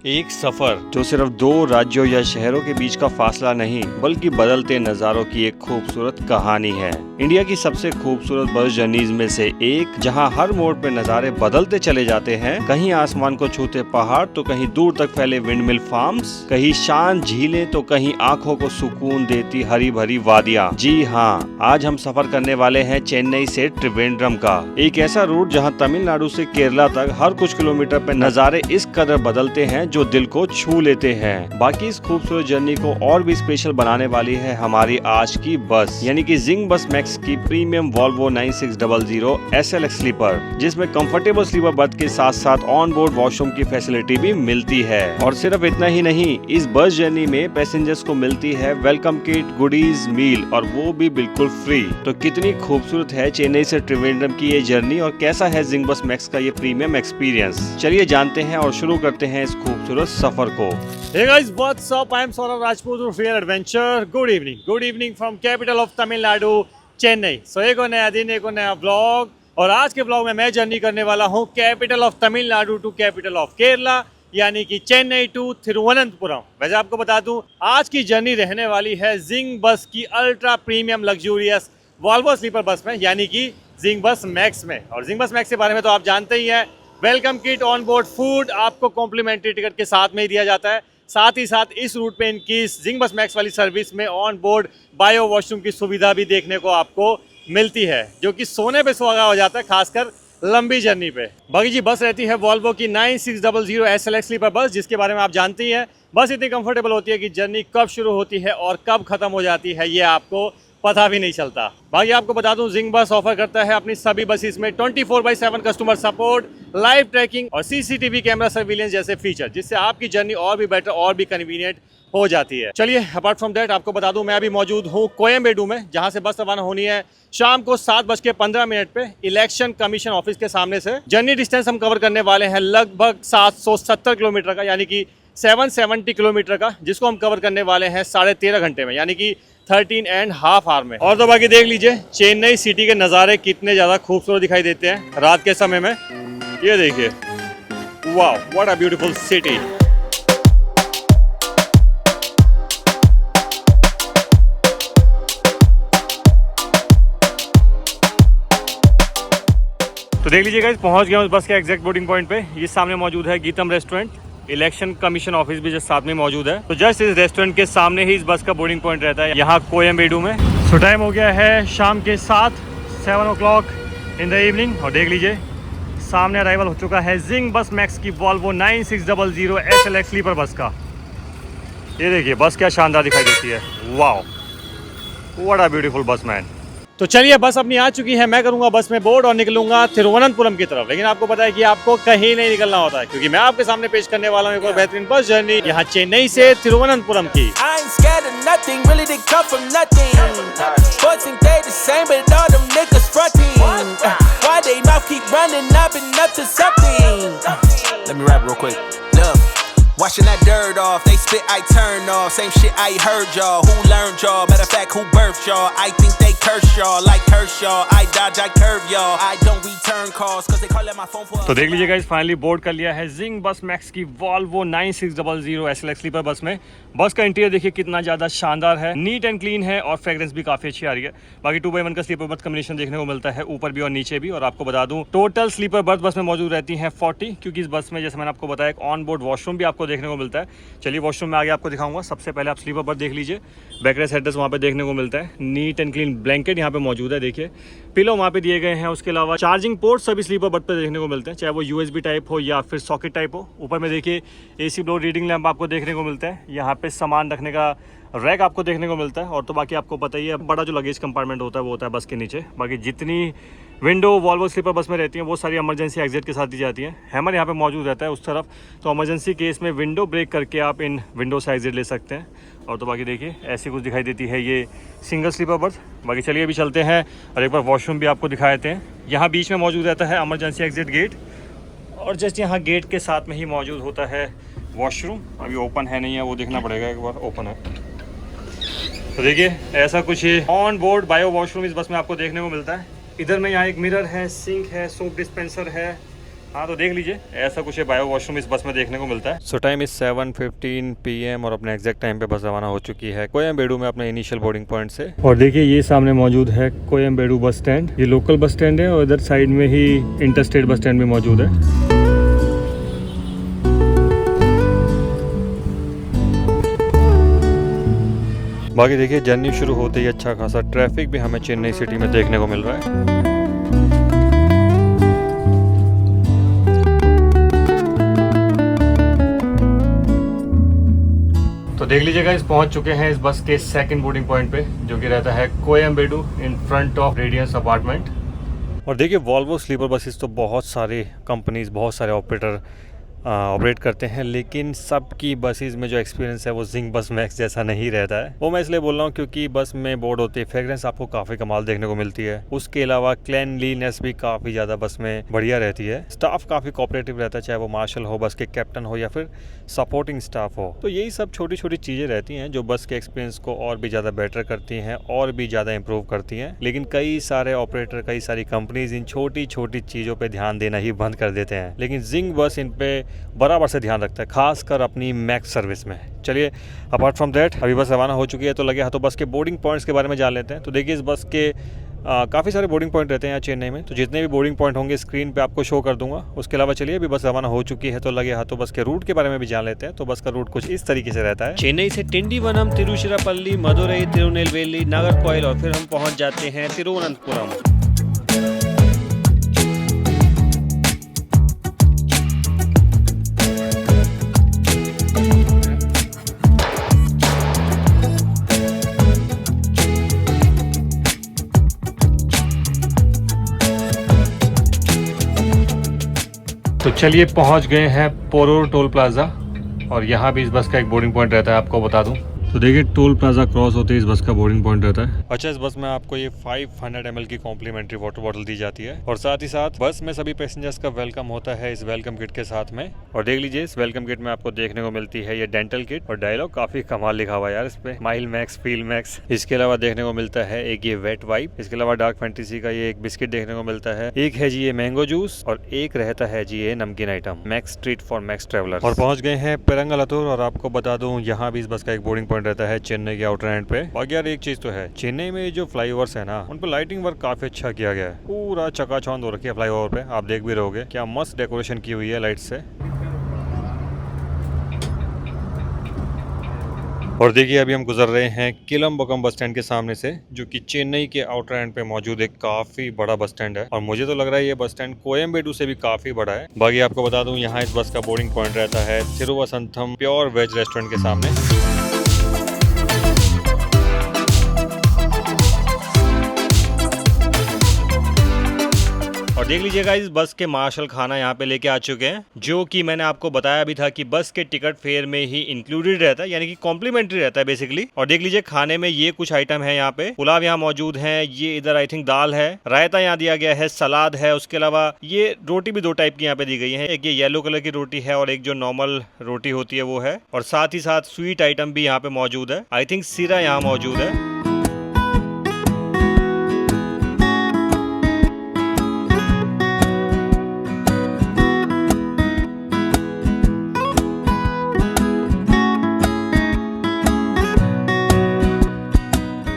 एक सफर जो सिर्फ दो राज्यों या शहरों के बीच का फासला नहीं बल्कि बदलते नज़ारों की एक खूबसूरत कहानी है। इंडिया की सबसे खूबसूरत बस जर्नीज में से एक, जहां हर मोड़ पे नज़ारे बदलते चले जाते हैं। कहीं आसमान को छूते पहाड़ तो कहीं दूर तक फैले विंडमिल फार्म्स, कहीं शांत झीलें तो कहीं आंखों को सुकून देती हरी भरी वादियाँ। जी हाँ, आज हम सफर करने वाले हैं चेन्नई से त्रिवेंद्रम का, एक ऐसा रूट जहां तमिलनाडु से केरला तक हर कुछ किलोमीटर पे नज़ारे इस कदर बदलते हैं जो दिल को छू लेते हैं। बाकी इस खूबसूरत जर्नी को और भी स्पेशल बनाने वाली है हमारी आज की बस, यानी कि जिंग बस मैक्स की प्रीमियम वॉल्वो 9600 SLX स्लीपर, जिसमें कंफर्टेबल स्लीपर बर्थ के साथ साथ ऑन बोर्ड वॉशरूम की फैसिलिटी भी मिलती है। और सिर्फ इतना ही नहीं, इस बस जर्नी में पैसेंजर्स को मिलती है वेलकम किट, गुडीज, मील, और वो भी बिल्कुल फ्री। तो कितनी खूबसूरत है चेन्नई से त्रिवेंद्रम की ये जर्नी और कैसा है जिंग बस मैक्स का ये प्रीमियम एक्सपीरियंस। चलिए जानते हैं और शुरू करते हैं इस खूबसूरत सफर को। Hey guys, what's up? I am Saurabh Rajput of Real Adventure. Good evening from capital of Tamil Nadu, Chennai. So एक और नया दिन, एक और नया व्लॉग, और आज के व्लॉग में मैं जर्नी करने वाला हूँ capital of Tamil Nadu to capital of Kerala, यानी कि चेन्नई टू थिरुवनंतपुरम। वैसे आपको बता दूं, आज की जर्नी रहने वाली है जिंग बस की ultra premium luxurious Volvo sleeper bus में, यानी कि जिंग बस मैक्स में। और जिंग बस मैक्स के बारे में तो आप जानते ही हैं, welcome kit, on board food आपको कॉम्प्लीमेंट्री टिकट के साथ में ही दिया जाता है। साथ ही साथ इस रूट पे इनकी जिंग बस मैक्स वाली सर्विस में ऑन बोर्ड बायो वॉशरूम की सुविधा भी देखने को आपको मिलती है, जो कि सोने पे सुहागा हो जाता है, खासकर लंबी जर्नी पे। बाकी जी बस रहती है वॉल्वो की 9600 SLX स्लीपर बस, जिसके बारे में आप जानते ही हैं। बस इतनी कंफर्टेबल होती है कि जर्नी कब शुरू होती है और कब खत्म हो जाती है ये आपको पता भी नहीं चलता। बाकी आपको बता दूं, जिंग बस ऑफर करता है अपनी सभी बसेस में 24/7 कस्टमर सपोर्ट, लाइव ट्रैकिंग और CCTV कैमरा सर्विलेंस जैसे फीचर, जिससे आपकी जर्नी और भी बेटर और भी कन्वीनियंट हो जाती है। चलिए, अपार्ट फ्रॉम दैट आपको बता दूं, मैं अभी मौजूद हूँ कोयम्बेडू में, जहां से बस रवाना होनी है शाम को 7:15 पे इलेक्शन कमीशन ऑफिस के सामने से। जर्नी डिस्टेंस हम कवर करने वाले हैं लगभग 770 किलोमीटर का, यानी कि 770 किलोमीटर का, जिसको हम कवर करने वाले हैं 13.5 घंटे में, यानी कि 13.5 आवर में। और तो बाकी देख लीजिए चेन्नई सिटी के नज़ारे कितने ज़्यादा खूबसूरत दिखाई देते हैं रात के समय में। ये देखिए, वाह, व्हाट अ ब्यूटीफुल सिटी। तो देख लीजिए गाइस, पहुंच गया हूं बस के एग्जैक्ट बोर्डिंग पॉइंट पे। ये सामने मौजूद है GITAM restaurant, election commission office भी जस्ट साथ में मौजूद है। तो जस्ट इस रेस्टोरेंट के सामने ही इस बस का बोर्डिंग पॉइंट रहता है यहाँ कोयम्बेडू में। सो टाइम हो गया है शाम के 7 o'clock इन द इवनिंग, और देख लीजिए सामने अराइवल हो चुका है जिंग बस मैक्स की वॉल्वो 9600 SLX स्लीपर बस का। ये देखिए बस क्या शानदार दिखाई देती है, वाओ, व्हाट अ ब्यूटीफुल बस मैन। तो चलिए, बस अपनी आ चुकी है, मैं करूंगा बस में बोर्ड और निकलूंगा थिरुवनंतपुरम की तरफ। लेकिन आपको पता है कि आपको कहीं नहीं निकलना होता है, क्योंकि मैं आपके सामने पेश करने वाला हूं एक और बेहतरीन बस जर्नी यहाँ चेन्नई से थिरुवनंतपुरम की। Washing that dirt off, they spit, I turn off. Same shit I heard y'all, who learned y'all? Matter of fact, who birthed y'all? I think they curse y'all, like Kershaw. I dodge, I curve y'all. I don't return calls, cause they call at my phone for... तो देख लीजिए guys, finally board कर लिया है zing बस max की Volvo 9600 SLX sleeper bus में। बस का इंटीरियर देखिए कितना ज़्यादा शानदार है, नीट एंड क्लीन है, और फ्रेग्रेंस भी काफ़ी अच्छी आ रही है। बाकी 2x1 का स्लीपर बर्थ कम्बिनेशन देखने को मिलता है, ऊपर भी और नीचे भी। और आपको बता दूं, टोटल स्लीपर बर्थ बस में मौजूद रहती हैं 40, क्योंकि इस बस में जैसे मैंने आपको बताया एक ऑन बोर्ड वॉशरूम भी आपको देखने को मिलता है। चलिए वॉशरूम में आगे आपको दिखाऊंगा। सबसे पहले आप स्लीपर बर्थ देख लीजिए, बैकरेस्ट हेडरेस्ट वहाँ पे देखने को मिलता है, नीट एंड क्लीन ब्लैंकेट यहाँ पे मौजूद है, देखिए पिलो वहाँ पे दिए गए हैं। उसके अलावा चार्जिंग पोर्ट सभी स्लीपर बर्थ पे देखने को मिलते हैं, चाहे वो USB टाइप हो या फिर सॉकेट टाइप हो। ऊपर में देखिए AC ब्लो रीडिंग लैंप आपको देखने को मिलता है, यहाँ पे सामान रखने का रैक आपको देखने को मिलता है। और तो बाकी आपको पता ही है, बड़ा जो लगेज कंपार्टमेंट होता है वो होता है बस के नीचे। बाकी जितनी विंडो वॉल्वो स्लीपर बस में रहती हैं वो सारी इमरजेंसी एग्जिट के साथ दी जाती हैं। हैमर यहाँ पे मौजूद रहता है उस तरफ, तो इमरजेंसी केस में विंडो ब्रेक करके आप इन विंडो से एग्जिट ले सकते हैं। और तो बाकी देखिए ऐसी कुछ दिखाई देती है ये सिंगल स्लीपर बस। बाकी चलिए अभी चलते हैं और एक बार वॉशरूम भी आपको दिखा देते हैं। यहाँ बीच में मौजूद रहता है इमरजेंसी एग्जिट गेट, और जस्ट यहाँ गेट के साथ में ही मौजूद होता है वॉशरूम। अभी ओपन है नहीं है, वो देखना पड़ेगा, एक बार ओपन है तो देखिए ऐसा कुछ ऑन बोर्ड बायो वॉशरूम इस बस में आपको देखने को मिलता है। इधर में यहाँ एक मिरर है, सिंक है, सोप डिस्पेंसर है, हाँ, तो देख लीजिए ऐसा कुछ बायो वॉशरूम इस बस में देखने को मिलता है। सो टाइम इज 7:15 PM और अपने एग्जैक्ट टाइम पे बस रवाना हो चुकी है कोयम्बेडु में अपने इनिशियल बोर्डिंग पॉइंट से। और देखिए ये सामने मौजूद है कोयम्बेडु बस स्टैंड। ये लोकल बस स्टैंड है और इधर साइड में ही इंटरस्टेट बस स्टैंड भी मौजूद है। बाकी देखिए जर्नी शुरू होते ही अच्छा खासा ट्रैफिक भी हमें चेन्नई सिटी में देखने को मिल रहा है। तो देख लीजिएगा इस पहुंच चुके हैं इस बस के सेकंड बोर्डिंग पॉइंट पे, जो कि रहता है Koyambedu in front of Radiance apartment. और देखिए वॉल्वो स्लीपर बसेस तो बहुत सारे कंपनीज, बहुत सारे ऑपरेटर ऑपरेट करते हैं, लेकिन सबकी बसेस में जो एक्सपीरियंस है वो जिंग बस मैक्स जैसा नहीं रहता है। वो मैं इसलिए बोल रहा हूँ क्योंकि बस में बोर्ड होती है, फ्रेग्रेंस आपको काफ़ी कमाल देखने को मिलती है। उसके अलावा क्लीनलीनेस भी काफ़ी ज़्यादा बस में बढ़िया रहती है। स्टाफ काफ़ी कोऑपरेटिव रहता है, चाहे वो मार्शल हो, बस के कैप्टन हो या फिर सपोर्टिंग स्टाफ हो। तो यही सब छोटी छोटी चीज़ें रहती हैं जो बस के एक्सपीरियंस को और भी ज़्यादा बेटर करती हैं और भी ज़्यादा इंप्रूव करती हैं। लेकिन कई सारे ऑपरेटर, कई सारी कंपनीज इन छोटी छोटी चीज़ों पर ध्यान देना ही बंद कर देते हैं, लेकिन जिंग बस इन पे बराबर से ध्यान रखता है, खासकर अपनी मैक्स सर्विस में। चलिए अपार्ट फ्रॉम दैट अभी बस रवाना हो चुकी है, तो लगे हाथों बस के बोर्डिंग पॉइंट्स के बारे में जान लेते हैं। तो देखिए इस बस के काफ़ी सारे बोर्डिंग पॉइंट रहते हैं यहाँ चेन्नई में, तो जितने भी बोर्डिंग पॉइंट होंगे स्क्रीन पे आपको शो कर दूंगा। उसके अलावा चलिए अभी बस रवाना हो चुकी है, तो लगे हाथों बस के रूट के बारे में भी जान लेते हैं। तो बस का रूट कुछ इस तरीके से रहता है। चेन्नई से टिंडीवनम, तिरुचिरापल्ली, मदुरई, तिरुनेलवेली, नागरकोइल और फिर हम पहुँच जाते हैं तिरुवनंतपुरम। तो चलिए पहुंच गए हैं पोरूर टोल प्लाजा, और यहाँ भी इस बस का एक बोर्डिंग पॉइंट रहता है, आपको बता दूं। तो देखिए टोल प्लाजा क्रॉस होते ही इस बस का बोर्डिंग पॉइंट रहता है। अच्छा, इस बस में आपको ये 500 ml की कॉम्प्लीमेंट्री वाटर बॉटल दी जाती है, और साथ ही साथ बस में सभी पैसेंजर्स का वेलकम होता है इस वेलकम किट के साथ में। और देख लीजिए इस वेलकम किट में आपको देखने को मिलती है ये डेंटल किट, और डायलॉग काफी कमाल लिखा हुआ है यार इस पे, स्माइल मैक्स फील मैक्स। इसके अलावा देखने को मिलता है एक ये वेट वाइप, इसके अलावा डार्क फैंटेसी का ये एक बिस्किट देखने को मिलता है, एक है जी ये मैंगो जूस, और एक रहता है जी ये नमकीन item, max treat for max traveller. और पहुंच गए हैं पेरंगलतूर, और आपको बता दूं यहाँ भी इस बस का एक बोर्डिंग पॉइंट रहता है चेन्नई के आउटर एंड पे। बाकी यार एक चीज तो है, चेन्नई में जो फ्लाईओवर्स है ना, उन पर लाइटिंग वर्क काफी अच्छा किया गया है, पूरा चकाचौंध हो रखी है फ्लाईओवर पे। आप देख भी रहोगे क्या मस्त डेकोरेशन की हुई है लाइट से। और देखिए अभी हम गुजर रहे हैं किलम्बकम बस स्टैंड के सामने से, जो कि चेन्नई के आउटर एंड पे मौजूद एक काफी बड़ा बस स्टैंड है, और मुझे तो लग रहा है ये बस स्टैंड कोयम्बेडु से भी काफी बड़ा है। बाकी आपको बता दूं यहाँ इस बस का बोर्डिंग पॉइंट रहता है थिरुवसंतम प्योर वेज रेस्टोरेंट के सामने। और देख लीजिएगा इस बस के मार्शल खाना यहाँ पे लेके आ चुके हैं, जो कि मैंने आपको बताया भी था कि बस के टिकट फेयर में ही इंक्लूडेड रहता है, यानी कि कॉम्प्लीमेंट्री रहता है बेसिकली। और देख लीजिए खाने में ये कुछ आइटम है, यहाँ पे पुलाव यहाँ मौजूद है, ये इधर आई थिंक दाल है, रायता यहाँ दिया गया है, सलाद है, उसके अलावा ये रोटी भी दो टाइप की यहाँ पे दी गई है, एक ये येलो कलर की रोटी है और एक जो नॉर्मल रोटी होती है वो है, और साथ ही साथ स्वीट आइटम भी यहाँ पे मौजूद है, आई थिंक सीरा यहाँ मौजूद है।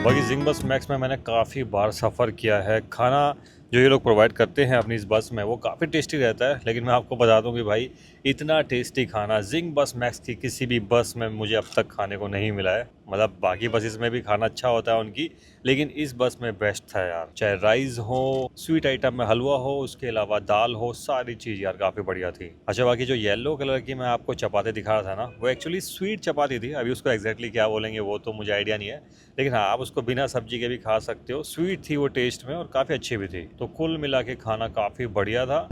बाकी जिंग बस मैक्स में मैंने काफ़ी बार सफ़र किया है। खाना जो ये लोग प्रोवाइड करते हैं अपनी इस बस में वो काफ़ी टेस्टी रहता है, लेकिन मैं आपको बता दूं कि भाई इतना टेस्टी खाना जिंग बस मैक्स की किसी भी बस में मुझे अब तक खाने को नहीं मिला है। मतलब बाकी बसेस में भी खाना अच्छा होता है उनकी, लेकिन इस बस में बेस्ट था यार। चाहे राइस हो, स्वीट आइटम में हलवा हो, उसके अलावा दाल हो, सारी चीज़ यार काफ़ी बढ़िया थी। अच्छा, बाकी जो येलो कलर की मैं आपको चपाती दिखा रहा था ना, वो एक्चुअली स्वीट चपाती थी। अभी उसको एग्जैक्टली क्या बोलेंगे वो तो मुझे आइडिया नहीं है, लेकिन हाँ आप उसको बिना सब्जी के भी खा सकते हो। स्वीट थी वो टेस्ट में और काफ़ी अच्छी भी थी। तो कुल मिला के खाना काफ़ी बढ़िया था।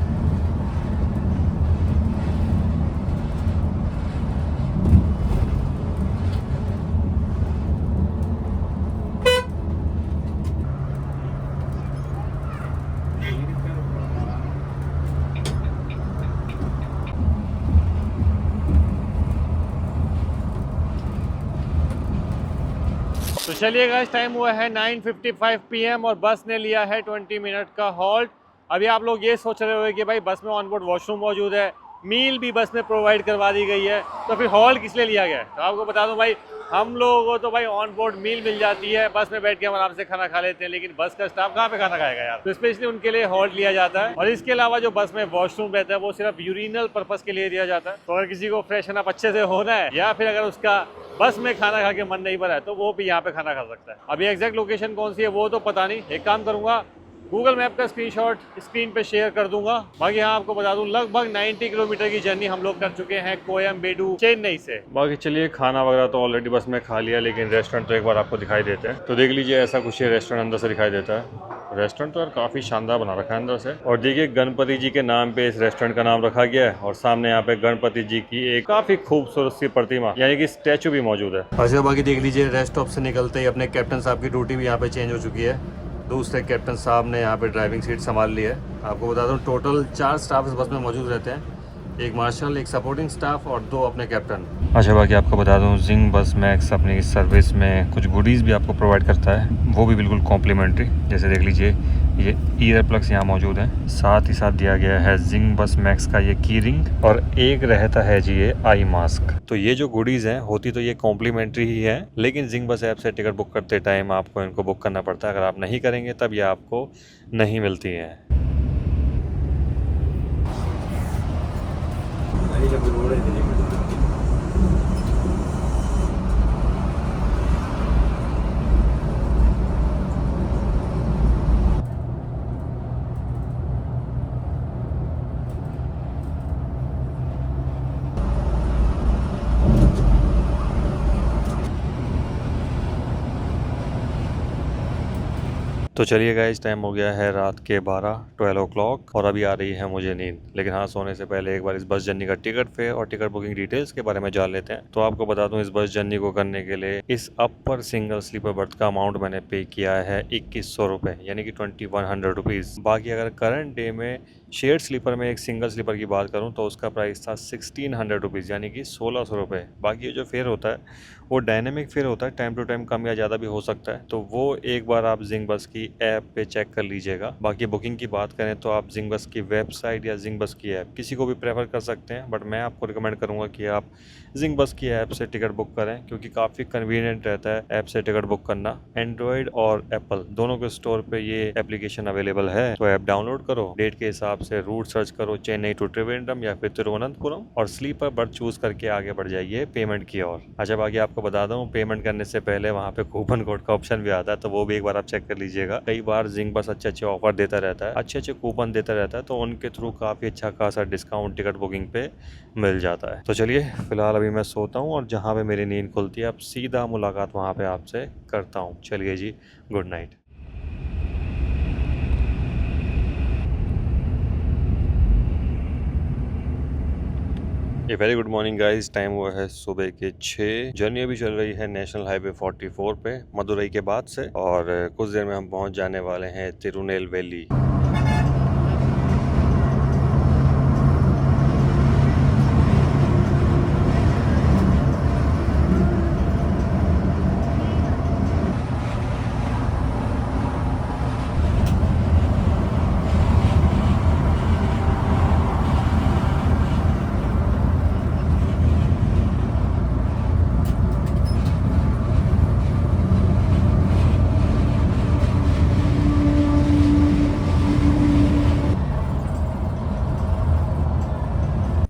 तो चलिए गाइस, टाइम हुआ है 9:55 PM और बस ने लिया है 20 मिनट का हॉल्ट अभी आप लोग ये सोच रहे हो कि भाई बस में ऑन बोर्ड वॉशरूम मौजूद है, मील भी बस में प्रोवाइड करवा दी गई है, तो फिर हॉल्ट किस लिए लिया गया है? तो आपको बता दूं भाई, हम लोगों को तो भाई ऑन बोर्ड मील मिल जाती है, बस में बैठ के हम आराम से खाना खा लेते हैं, लेकिन बस का स्टाफ कहाँ पे खाना खाएगा यार? तो स्पेशली उनके लिए हॉल्ट लिया जाता है। और इसके अलावा जो बस में वॉशरूम रहता है वो सिर्फ यूरिनल पर्पस के लिए दिया जाता है। तो अगर किसी को फ्रेशन अप अच्छे से होना है या फिर अगर उसका बस में खाना खा के मन नहीं भरा है तो वो भी यहाँ पे खाना खा सकता है। अभी एग्जैक्ट लोकेशन कौन सी है वो तो पता नहीं, एक काम करूंगा गूगल मैप का स्क्रीनशॉट स्क्रीन पे शेयर कर दूंगा। बाकी हाँ आपको बता दूं लगभग 90 किलोमीटर की जर्नी हम लोग कर चुके हैं कोयम्बेडु चेन्नई से। बाकी चलिए खाना वगैरह तो ऑलरेडी बस में खा लिया, लेकिन रेस्टोरेंट तो एक बार आपको दिखाई देते हैं। तो देख लीजिए ऐसा कुछ ये रेस्टोरेंट अंदर से दिखाई देता है। रेस्टोरेंट तो यार काफ़ी शानदार बना रखा है अंदर से। और देखिए गणपति जी के नाम पे इस रेस्टोरेंट का नाम रखा गया है और सामने यहाँ पे गणपति जी की एक काफ़ी खूबसूरत सी प्रतिमा यानी कि स्टैचू भी मौजूद है। अच्छा बाकी देख लीजिए रेस्ट स्टॉप से निकलते ही अपने कैप्टन साहब की ड्यूटी भी यहाँ पे चेंज हो चुकी है। दूसरे कैप्टन साहब ने यहाँ पे ड्राइविंग सीट संभाल ली है। आपको बता दूँ टोटल 4 स्टाफ इस बस में मौजूद रहते हैं, एक मार्शल, एक सपोर्टिंग स्टाफ और 2 अपने कैप्टन। अच्छा बाकी आपको बता दूं जिंग बस मैक्स अपनी सर्विस में कुछ गुडीज़ भी आपको प्रोवाइड करता है, वो भी बिल्कुल कॉम्प्लीमेंट्री। जैसे देख लीजिए ये ईयर प्लग्स यहाँ मौजूद हैं, साथ ही साथ दिया गया है जिंग बस मैक्स का ये की रिंग और एक रहता है जी ये आई मास्क। तो ये जो गुडीज़ हैं होती तो ये कॉम्प्लीमेंट्री ही है, लेकिन जिंग बस ऐप से टिकट बुक करते टाइम आपको इनको बुक करना पड़ता है। अगर आप नहीं करेंगे तब ये आपको नहीं मिलती हैं। तो चलिए गाइस टाइम हो गया है रात के 12 o'clock और अभी आ रही है मुझे नींद। लेकिन हाँ सोने से पहले एक बार इस बस जर्नी का टिकट फेयर और टिकट बुकिंग डिटेल्स के बारे में जान लेते हैं। तो आपको बता दूं इस बस जर्नी को करने के लिए इस अपर सिंगल स्लीपर बर्थ का अमाउंट मैंने पे किया है 2100 रुपये यानी कि 2100 रुपीज़। बाकी अगर करंट डे में शेयर स्लीपर में एक सिंगल स्लीपर की बात करूं तो उसका प्राइस था 1600 रुपीज़ यानी कि 1600 रुपये। बाकी ये जो फेयर होता है वो डायनेमिक फेयर होता है, टाइम टू टाइम कम या ज़्यादा भी हो सकता है, तो वो एक बार आप जिंग बस की ऐप पे चेक कर लीजिएगा। बाकी बुकिंग की बात करें तो आप जिंग बस की वेबसाइट या जिंग बस की ऐप किसी को भी प्रेफर कर सकते हैं, बट मैं आपको रिकमेंड करूँगा कि आप जिंग बस की ऐप से टिकट बुक करें क्योंकि काफ़ी कन्वीनियंट रहता है ऐप से टिकट बुक करना। एंड्रॉयड और एप्पल दोनों के स्टोर पे ये एप्लीकेशन अवेलेबल है, तो ऐप डाउनलोड करो, डेट के हिसाब से रूट सर्च करो चेन्नई टू त्रिवेंद्रम या फिर तिरुवनंतपुरम और स्लीपर बर्थ चूज करके आगे बढ़ जाइए पेमेंट की ओर। अच्छा बाकी आपको बता दूं पेमेंट करने से पहले वहाँ पे कूपन कोड का ऑप्शन भी आता है, तो वो भी एक बार आप चेक कर लीजिएगा। कई बार जिंग बस अच्छे ऑफर देता रहता है, अच्छे कूपन देता रहता है, तो उनके थ्रू काफ़ी अच्छा खासा डिस्काउंट टिकट बुकिंग पे मिल जाता है। तो चलिए फिलहाल अभी मैं सोता हूँ और जहाँ पे मेरी नींद खुलती है अब सीधा मुलाकात वहाँ पे आपसे करता हूँ। चलिए जी, गुड नाइट। ये very good morning guys, time हुआ है सुबह के 6। जर्नी अभी चल रही है नेशनल हाईवे 44 पे मदुरई के बाद से और कुछ देर में हम पहुंच जाने वाले हैं तिरुनेलवेली।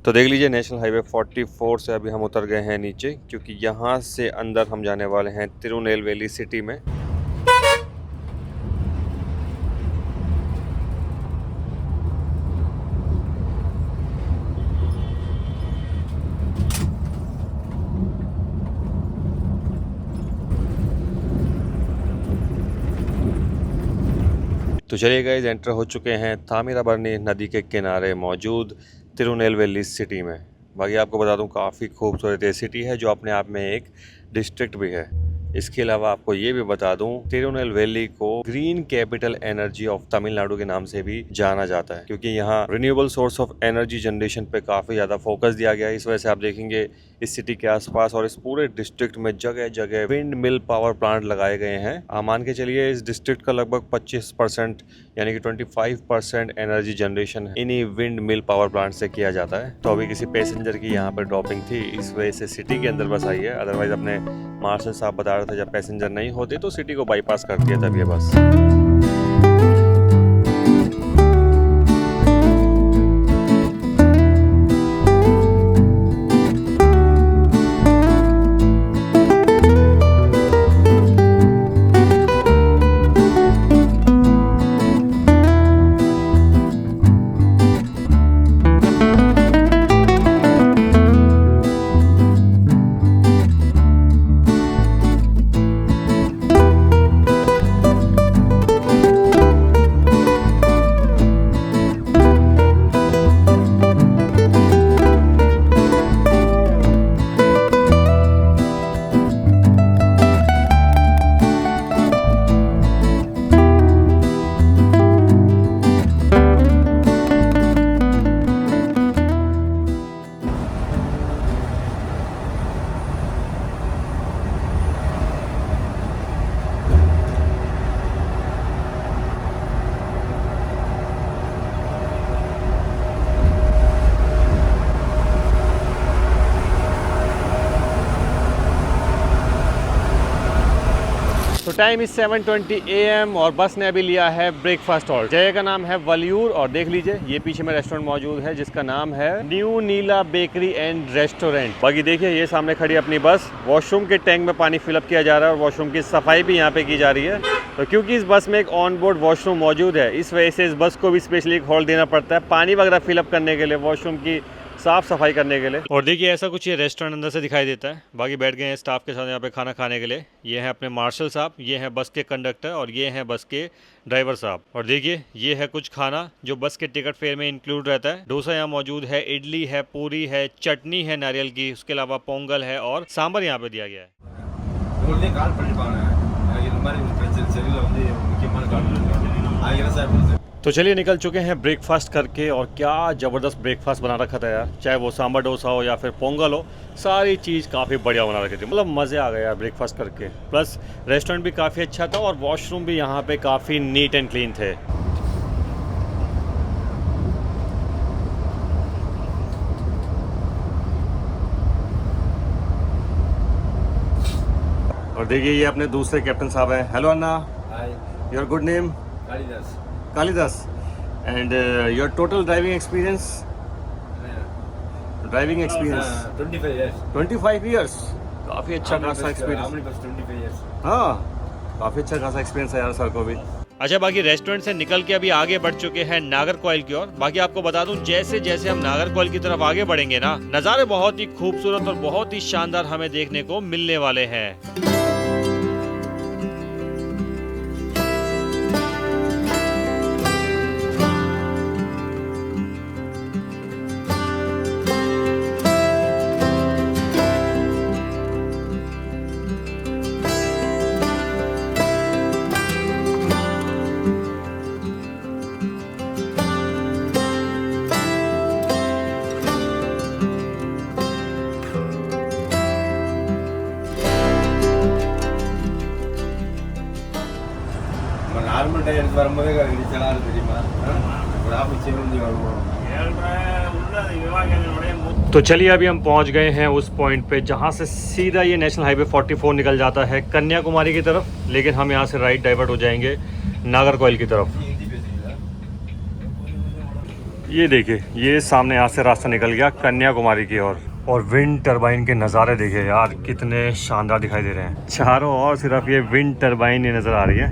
तो देख लीजिए नेशनल हाईवे 44 से अभी हम उतर गए हैं नीचे क्योंकि यहाँ से अंदर हम जाने वाले हैं तिरुनेलवेली सिटी में। तो चलिए गाइस एंटर हो चुके हैं थामिराबरनी नदी के किनारे मौजूद तिरुनेलवेली सिटी में। बाकी आपको बता दूं काफ़ी खूबसूरत ये सिटी है जो अपने आप में एक डिस्ट्रिक्ट भी है। इसके अलावा आपको ये भी बता दूं तिरुनेलवेली को green capital energy of Tamil Nadu के नाम से भी जाना जाता है क्योंकि यहाँ renewable source of energy generation पे काफ़ी ज़्यादा फोकस दिया गया है। इस वजह से आप देखेंगे इस सिटी के आसपास और इस पूरे डिस्ट्रिक्ट में जगह जगह विंड मिल पावर प्लांट लगाए गए हैं। आप मान के चलिए इस डिस्ट्रिक्ट का लगभग 25% यानी कि 25% एनर्जी जनरेशन इन्हीं विंड मिल पावर प्लांट से किया जाता है। तो अभी किसी पैसेंजर की यहाँ पर ड्रॉपिंग थी, इस वजह से सिटी के अंदर बस आई है। अदरवाइज अपने मार्शल साहब बता रहे थे जब पैसेंजर नहीं होते तो सिटी को बाईपास करती है तब ये बस। तो टाइम इस 7:20 AM और बस ने अभी लिया है ब्रेकफास्ट हॉल्ट। जगह का नाम है वलियूर और देख लीजिए ये पीछे में रेस्टोरेंट मौजूद है जिसका नाम है new Neela bakery and restaurant. बाकी देखिए ये सामने खड़ी अपनी बस, वॉशरूम के टैंक में पानी फिलअप किया जा रहा है और वॉशरूम की सफाई भी यहाँ पे की जा रही है। तो क्योंकि इस बस में एक ऑन बोर्ड वॉशरूम मौजूद है इस वजह से इस बस को भी स्पेशली एक हॉल देना पड़ता है पानी वगैरह फिलअप करने के लिए, वॉशरूम की साफ सफाई करने के लिए। और देखिए ऐसा कुछ ये रेस्टोरेंट अंदर से दिखाई देता है। बाकी बैठ गए हैं स्टाफ के साथ यहाँ पे खाना खाने के लिए। ये है अपने मार्शल साहब, ये है बस के कंडक्टर और ये हैं बस के ड्राइवर साहब। और देखिए ये है कुछ खाना जो बस के टिकट फेयर में इंक्लूड रहता है। डोसा यहाँ मौजूद है, इडली है, पूरी है, चटनी है नारियल की, उसके अलावा पोंगल है और सांभर यहाँ पे दिया गया है। तो चलिए निकल चुके हैं ब्रेकफास्ट करके और क्या ज़बरदस्त ब्रेकफास्ट बना रखा था यार। चाहे वो सांभर डोसा हो या फिर पोंगल हो, सारी चीज़ काफ़ी बढ़िया बना रखी थी। मतलब मज़े आ गए यार ब्रेकफास्ट करके। प्लस रेस्टोरेंट भी काफ़ी अच्छा था और वॉशरूम भी यहाँ पे काफ़ी नीट एंड क्लीन थे। और देखिए ये अपने दूसरे कैप्टन साहब हैं। Hello Anna, your good name? Kalidas. And your total driving experience? 25 years. 25 years. काफ़ी अच्छा खासा एक्सपीरियंस। 25 years. हाँ, काफ़ी अच्छा खासा एक्सपीरियंस है यार सर को भी। अच्छा, बाकी रेस्टोरेंट से निकल के अभी आगे बढ़ चुके हैं नागरकोइल की ओर। बाकी आपको बता दूं जैसे जैसे हम नागरकोइल की तरफ आगे बढ़ेंगे ना, नज़ारे बहुत ही खूबसूरत और बहुत ही शानदार हमें देखने को मिलने वाले हैं। நார்மல் டயர்ஸ் வரும்போதே இடிச்சலா இருக்கு தெரியுமா? டிராஃபிக் சேஞ்ச் வருவோம்। तो चलिए अभी हम पहुंच गए हैं उस पॉइंट पे जहां से सीधा ये नेशनल हाईवे 44 निकल जाता है कन्याकुमारी की तरफ, लेकिन हम यहां से राइट डाइवर्ट हो जाएंगे नागरकोइल की तरफ। ये देखिए ये सामने यहाँ से रास्ता निकल गया कन्याकुमारी की ओर। और विंड टरबाइन के नज़ारे देखिए यार कितने शानदार दिखाई दे रहे हैं। चारों ओर सिर्फ ये विंड टरबाइन ही नज़र आ रही है।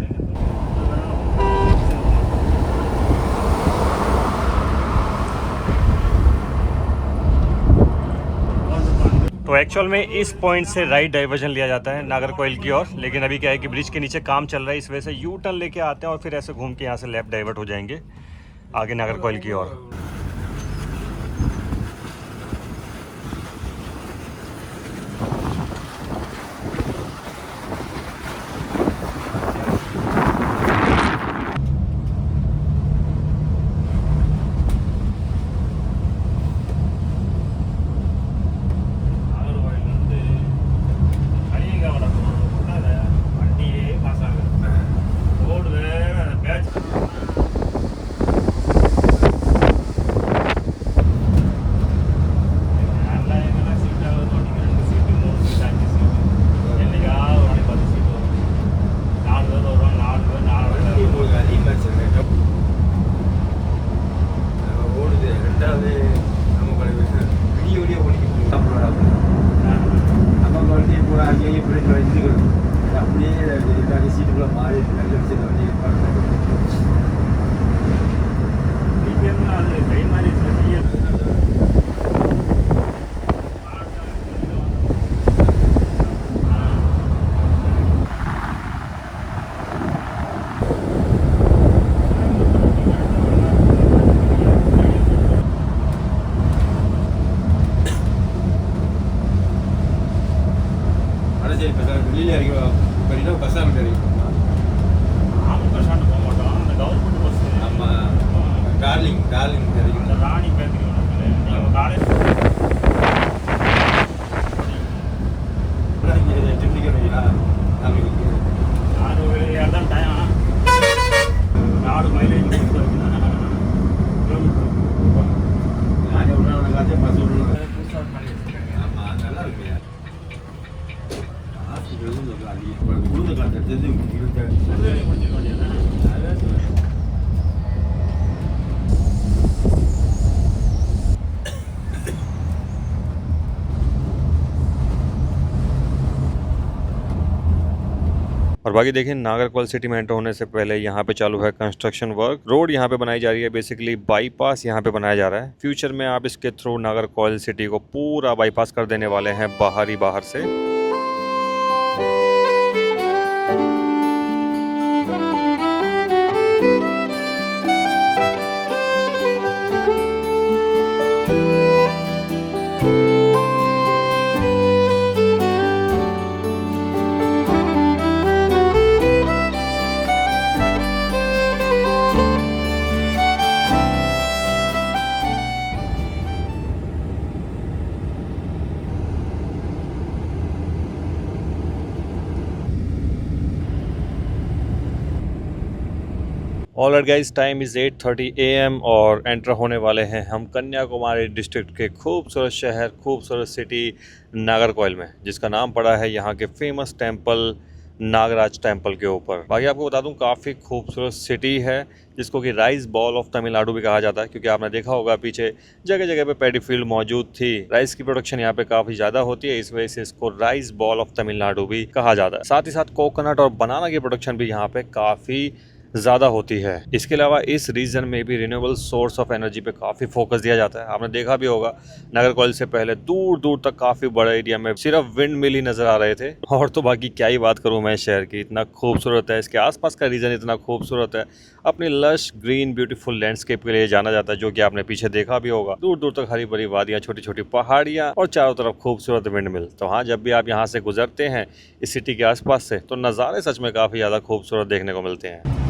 तो एक्चुअल में इस पॉइंट से राइट डाइवर्जन लिया जाता है नागरकोइल की ओर, लेकिन अभी क्या है कि ब्रिज के नीचे काम चल रहा है, इस वजह से यू टर्न लेके आते हैं और फिर ऐसे घूम के यहाँ से लेफ्ट डाइवर्ट हो जाएंगे आगे नागरकोइल की ओर। nanti kurang lagi boleh juga. Tapi dari situ belum mari dari situ nanti. Ada jadi pasar beli lagi beli no pasar dari. Sama darling dari. Berani ada jadi kan ya. Kami hanya orang aja masuk dulu. Sama நல்லா இருக்கு. और बाकी देखिए Nagercoil city में enter होने से पहले यहाँ पे चालू है कंस्ट्रक्शन वर्क। रोड यहाँ पे बनाई जा रही है, बेसिकली बाईपास यहाँ पे बनाया जा रहा है। फ्यूचर में आप इसके थ्रू नागरकोइल सिटी को पूरा बाईपास कर देने वाले हैं बाहर से। Alright guys, time is 8:30 AM और एंटर होने वाले हैं हम कन्याकुमारी डिस्ट्रिक्ट के खूबसूरत शहर, खूबसूरत सिटी नागरकोइल में, जिसका नाम पड़ा है यहाँ के फेमस टेंपल नागराज टेंपल के ऊपर। बाकी आपको बता दूं काफ़ी खूबसूरत सिटी है, जिसको कि राइस बॉल ऑफ तमिलनाडु भी कहा जाता है, क्योंकि आपने देखा होगा पीछे जगह जगह पे पैडी फील्ड मौजूद थी। राइस की प्रोडक्शन यहाँ पे काफ़ी ज़्यादा होती है, इस वजह से इसको राइस बॉल ऑफ तमिलनाडु भी कहा जाता है। साथ ही साथ कोकोनट और बनाना की प्रोडक्शन भी यहाँ पे काफ़ी ज़्यादा होती है। इसके अलावा इस रीजन में भी रिन्यूएबल सोर्स ऑफ एनर्जी पे काफ़ी फोकस दिया जाता है। आपने देखा भी होगा नागरकोइल से पहले दूर दूर तक काफ़ी बड़े एरिया में सिर्फ विंड मिल ही नज़र आ रहे थे। और तो बाकी क्या ही बात करूँ मैं शहर की, इतना खूबसूरत है, इसके आसपास का रीजन इतना खूबसूरत है, अपनी लश ग्रीन ब्यूटीफुल लैंडस्केप के लिए जाना जाता है, जो कि आपने पीछे देखा भी होगा। दूर दूर तक हरी भरी वादियाँ, छोटी छोटी पहाड़ियाँ और चारों तरफ खूबसूरत विंड मिल। तो हाँ, जब भी आप यहाँ से गुजरते हैं इस सिटी के आसपास से, तो नज़ारे सच में काफ़ी ज़्यादा खूबसूरत देखने को मिलते हैं।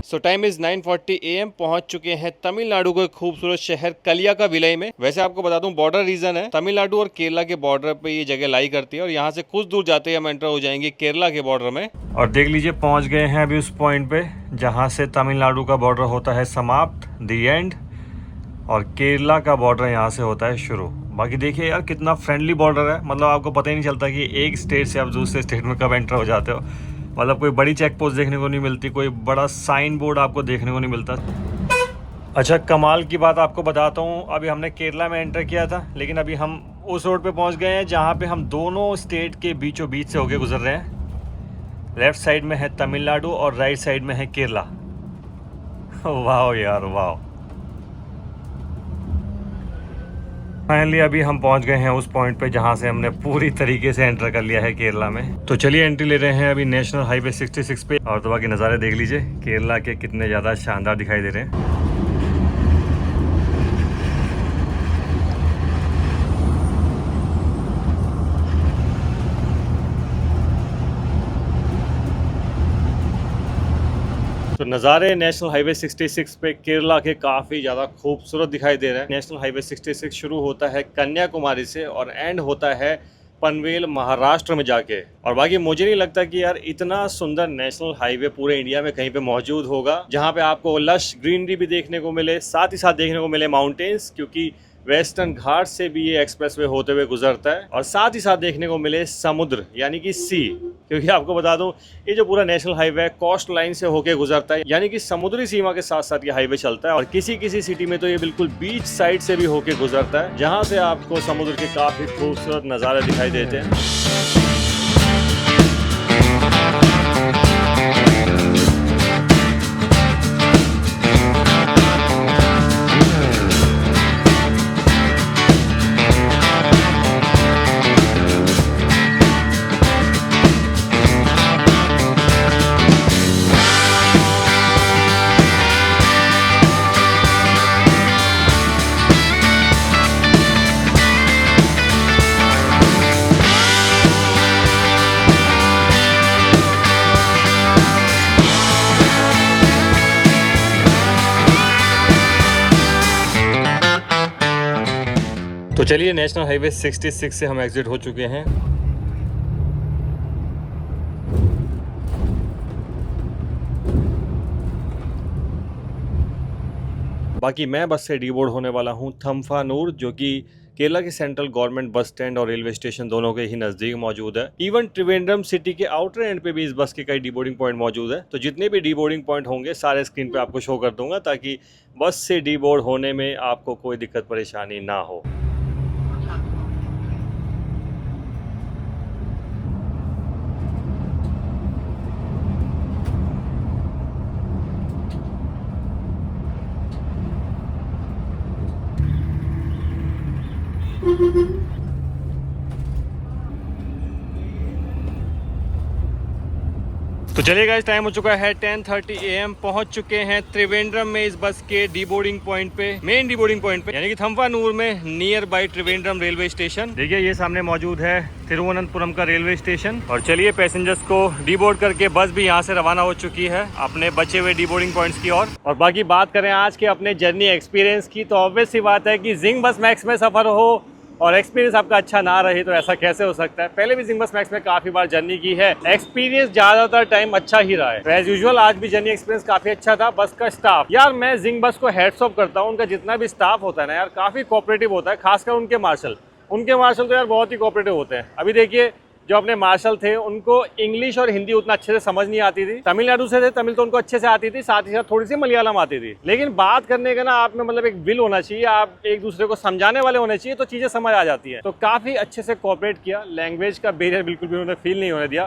सो टाइम इज़ 9:40 AM। पहुंच चुके हैं तमिलनाडु के खूबसूरत शहर कलियाका विलय में। वैसे आपको बता दूं बॉर्डर रीजन है, तमिलनाडु और केरला के बॉर्डर पे ये जगह लाई करती है, और यहाँ से कुछ दूर जाते ही हम एंटर हो जाएंगे केरला के बॉर्डर में। और देख लीजिए पहुंच गए हैं अभी उस पॉइंट पे जहाँ से तमिलनाडु का बॉर्डर होता है समाप्त, दी एंड, और केरला का बॉर्डर यहाँ से होता है शुरू। बाकी देखिए यार कितना फ्रेंडली बॉर्डर है, मतलब आपको पता ही नहीं चलता कि एक स्टेट से आप दूसरे स्टेट में कब एंटर हो जाते हो। मतलब कोई बड़ी चेक पोस्ट देखने को नहीं मिलती, कोई बड़ा साइन बोर्ड आपको देखने को नहीं मिलता। अच्छा, कमाल की बात आपको बताता हूँ, अभी हमने केरला में एंटर किया था, लेकिन अभी हम उस रोड पे पहुँच गए हैं जहाँ पे हम दोनों स्टेट के बीचों बीच से होके गुजर रहे हैं। लेफ़्ट साइड में है तमिलनाडु और राइट साइड में है केरला। वाह यार वाह। फाइनली अभी हम पहुंच गए हैं उस पॉइंट पे जहां से हमने पूरी तरीके से एंटर कर लिया है केरला में। तो चलिए एंट्री ले रहे हैं अभी नेशनल हाईवे 66 पे, और तो बाकी नज़ारे देख लीजिए केरला के कितने ज़्यादा शानदार दिखाई दे रहे हैं। तो नज़ारे नेशनल हाईवे 66 पे केरला के काफ़ी ज़्यादा खूबसूरत दिखाई दे रहे हैं। नेशनल हाईवे 66 शुरू होता है कन्याकुमारी से और एंड होता है पनवेल महाराष्ट्र में जाके। और बाकी मुझे नहीं लगता कि यार इतना सुंदर नेशनल हाईवे पूरे इंडिया में कहीं पे मौजूद होगा, जहाँ पे आपको लश ग्रीनरी भी देखने को मिले, साथ ही साथ देखने को मिले माउंटेन्स, क्योंकि वेस्टर्न घाट से भी ये एक्सप्रेसवे होते हुए गुजरता है और साथ ही साथ देखने को मिले समुद्र यानी कि सी, क्योंकि आपको बता दूं ये जो पूरा नेशनल हाईवे कोस्ट लाइन से होके गुजरता है, यानी कि समुद्री सीमा के साथ साथ ये हाईवे चलता है। और किसी किसी सिटी में तो ये बिल्कुल बीच साइड से भी होके गुजरता है, जहां से आपको समुद्र के काफी खूबसूरत नज़ारे दिखाई देते हैं। तो चलिए, नेशनल हाईवे 66 से हम एग्जिट हो चुके हैं। बाकी मैं बस से डीबोर्ड होने वाला हूँ थम्फानूर, जो कि केरला के सेंट्रल गवर्नमेंट बस स्टैंड और रेलवे स्टेशन दोनों के ही नज़दीक मौजूद है। इवन त्रिवेंद्रम सिटी के आउटर एंड पे भी इस बस के कई डीबोर्डिंग पॉइंट मौजूद है। तो जितने भी डीबोर्डिंग पॉइंट होंगे सारे स्क्रीन पे आपको शो कर दूंगा, ताकि बस से डीबोर्ड होने में आपको कोई दिक्कत परेशानी ना हो। तो चलिए गाइस, टाइम हो चुका है 10:30 AM। पहुंच चुके हैं त्रिवेंद्रम में इस बस के डीबोर्डिंग पॉइंट पे, मेन डीबोर्डिंग पॉइंट पे, यानी कि थम्फानूर में near by Trivandrum railway station. देखिए ये सामने मौजूद है तिरुवनंतपुरम का रेलवे स्टेशन। और चलिए, पैसेंजर्स को डीबोर्ड करके बस भी यहाँ से रवाना हो चुकी है अपने बचे हुए डीबोर्डिंग पॉइंट्स की ओर। और बाकी बात करें आज के अपने जर्नी एक्सपीरियंस की, तो ऑब्वियस सी बात है कि जिंग बस मैक्स में सफर हो और एक्सपीरियंस आपका अच्छा ना रहे तो ऐसा कैसे हो सकता है। पहले भी जिंग बस मैक्स में काफी बार जर्नी की है, एक्सपीरियंस ज्यादातर टाइम अच्छा ही रहा है। एज यूजुअल आज भी जर्नी एक्सपीरियंस काफी अच्छा था। बस का स्टाफ, यार मैं जिंग बस को हेड्स ऑफ करता हूँ, उनका जितना भी स्टाफ होता है ना यार, काफी कोऑपरेटिव होता है। खासकर उनके मार्शल तो यार बहुत ही कोऑपरेटिव होते हैं। अभी देखिए, जो अपने मार्शल थे उनको इंग्लिश और हिंदी उतना अच्छे से समझ नहीं आती थी। तमिलनाडु से थे, तमिल तो उनको अच्छे से आती थी, साथ ही साथ थोड़ी सी मलयालम आती थी। लेकिन बात करने का ना आप में मतलब एक विल होना चाहिए, आप एक दूसरे को समझाने वाले होने चाहिए, तो चीज़ें समझ आ जाती है। तो काफ़ी अच्छे से कोऑपरेट किया, लैंग्वेज का बैरियर बिल्कुल भी उन्होंने फील नहीं होने दिया।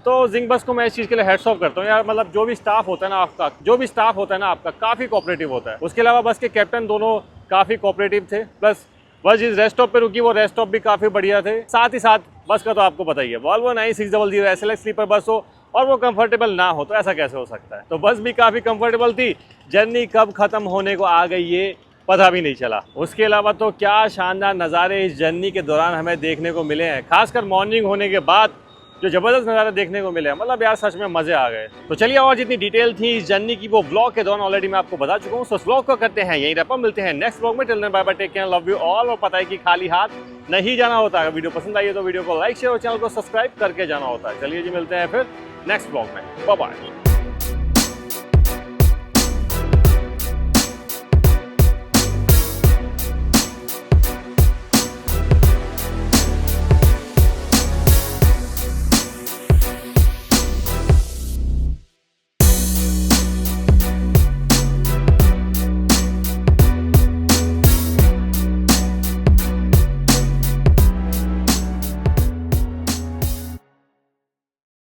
तो जिंग बस को मैं इस चीज़ के लिए हेड्स ऑफ करता हूँ यार। मतलब जो भी स्टाफ होता है ना आपका, काफ़ी कोऑपरेटिव होता है। उसके अलावा बस के कैप्टन दोनों काफ़ी कोऑपरेटिव थे। प्लस बस जिस रेस्ट स्टॉप पे रुकी वो रेस्ट स्टॉप भी काफ़ी बढ़िया थे। साथ ही साथ बस का तो आपको पता ही है, वॉल्वो 9600 SLX स्लीपर बस हो और वो कंफर्टेबल ना हो तो ऐसा कैसे हो सकता है। तो बस भी काफ़ी कंफर्टेबल थी। जर्नी कब ख़त्म होने को आ गई ये पता भी नहीं चला। उसके अलावा तो क्या शानदार नज़ारे इस जर्नी के दौरान हमें देखने को मिले हैं, खासकर मॉर्निंग होने के बाद जो ज़बरदस्त नज़ारे देखने को मिले हैं। मतलब यार सच में मज़े आ गए। तो चलिए, और जितनी डिटेल थी इस जर्नी की वो व्लॉग के दौरान ऑलरेडी मैं आपको बता चुका हूँ। सो व्लॉग को करते हैं यहीं रैप अप, मिलते हैं नेक्स्ट व्लॉग में। Till then bye bye, take care, love you all. और पता है कि खाली हाथ नहीं जाना होता है। वीडियो पसंद आई है तो वीडियो को लाइक शेयर और चैनल को सब्सक्राइब करके जाना होता है। चलिए जी, मिलते हैं फिर नेक्स्ट व्लॉग में। Bye bye.